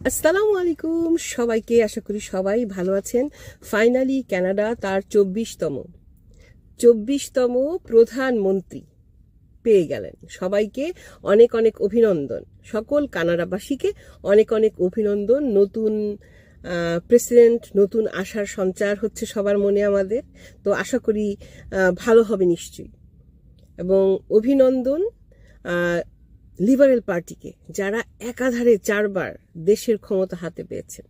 আসসালামু আলাইকুম সবাইকে, আশা করি সবাই ভালো আছেন। ফাইনালি কানাডা তার 24তম প্রধানমন্ত্রী পেয়ে গেলেন। সবাইকে অনেক অনেক অভিনন্দন, সকল কানাডাবাসীকে অনেক অনেক অভিনন্দন। নতুন প্রেসিডেন্ট, নতুন আশার সঞ্চার হচ্ছে সবার মনে আমাদের। তো আশা করি ভালো হবে নিশ্চয়ই। এবং অভিনন্দন লিবারেল পার্টিকে, যারা একাধারে 4বার দেশের ক্ষমতা হাতে পেয়েছেন।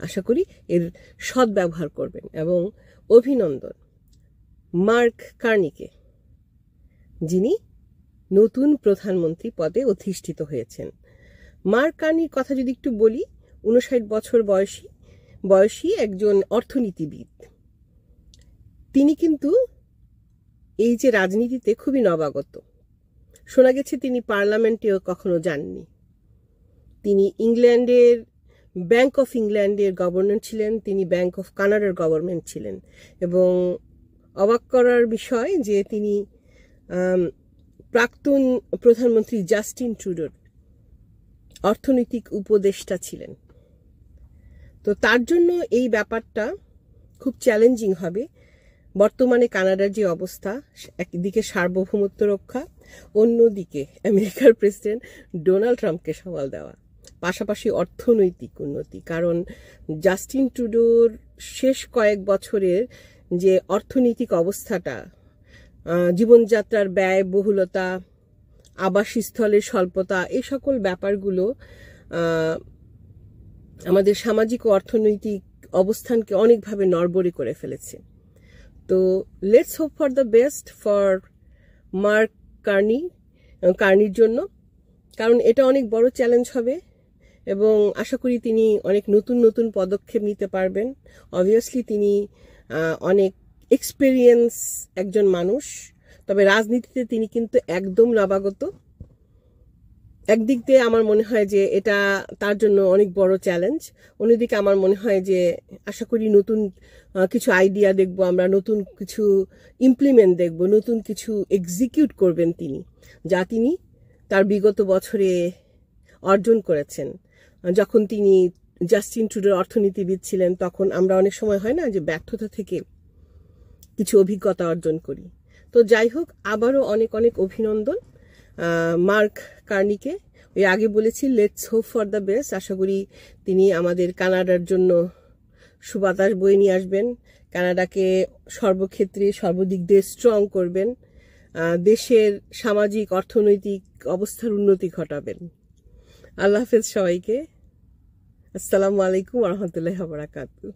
আশা করি এর সদ্ব্যবহার করবেন। এবং অভিনন্দন মার্ক কার্নিকে, যিনি নতুন প্রধানমন্ত্রী পদে অধিষ্ঠিত হয়েছেন। মার্ক কার্নির কথা যদি একটু বলি, 59 বছর বয়সী একজন অর্থনীতিবিদ। তিনি কিন্তু এই যে রাজনীতিতে খুবই নবাগত। শোনা গেছে তিনি পার্লামেন্টেও কখনো যাননি। তিনি ব্যাংক অফ ইংল্যান্ডের গভর্নর ছিলেন, তিনি ব্যাংক অফ কানাডার গভর্নমেন্ট ছিলেন। এবং অবাক করার বিষয় যে তিনি প্রাক্তন প্রধানমন্ত্রী জাস্টিন ট্রুডোর অর্থনৈতিক উপদেষ্টা ছিলেন। তো তার জন্য এই ব্যাপারটা খুব চ্যালেঞ্জিং হবে। বর্তমানে কানাডার যে অবস্থা, একদিকে সার্বভৌমত্ব রক্ষা, অন্যদিকে আমেরিকার প্রেসিডেন্ট ডোনাল্ড ট্রাম্পকে সামাল দেওয়া, পাশাপাশি অর্থনৈতিক উন্নতি। কারণ জাস্টিন ট্রুডোর শেষ কয়েক বছরের যে অর্থনৈতিক অবস্থাটা, জীবনযাত্রার ব্যয়বহুলতা, আবাসস্থলের স্বল্পতা, এই সকল ব্যাপারগুলো আমাদের সামাজিক ও অর্থনৈতিক অবস্থানকে অনেকভাবে নড়বড়ে করে ফেলেছে। তো let's hope for the best for Mark কার্নির জন্য, কারণ এটা অনেক বড় চ্যালেঞ্জ হবে। এবং আশা করি তিনি অনেক নতুন নতুন পদক্ষেপ নিতে পারবেন। অবভিয়াসলি তিনি অনেক এক্সপেরিয়েন্স একজন মানুষ, তবে রাজনীতিতে তিনি কিন্তু একদম নবাগত। একদিক দিয়ে আমার মনে হয় যে এটা তার জন্য অনেক বড় চ্যালেঞ্জ, অন্যদিকে আমার মনে হয় যে আশা করি নতুন কিছু আইডিয়া দেখবো আমরা, নতুন কিছু ইমপ্লিমেন্ট দেখবো, নতুন কিছু এক্সিকিউট করবেন তিনি, যা তিনি তার বিগত বছরে অর্জন করেছেন। যখন তিনি জাস্টিন ট্রুডোর অর্থনীতিবিদ ছিলেন, তখন আমরা অনেক সময় হয় না যে ব্যর্থতা থেকে কিছু অভিজ্ঞতা অর্জন করি। তো যাই হোক, আবারও অনেক অনেক অভিনন্দন মার্ক কার্নিকে। ওই আগে বলেছি let's hope for the best. আশা করি তিনি আমাদের কানাডার জন্য সুবাতাস বয়ে নিয়ে আসবেন, কানাডাকে সর্বক্ষেত্রে সর্বদিক দিয়ে স্ট্রং করবেন, দেশের সামাজিক অর্থনৈতিক অবস্থার উন্নতি ঘটাবেন। আল্লাহ হাফেজ সবাইকে। আসসালামু আলাইকুম ওয়া রাহমাতুল্লাহি ওয়া বারাকাতুহু।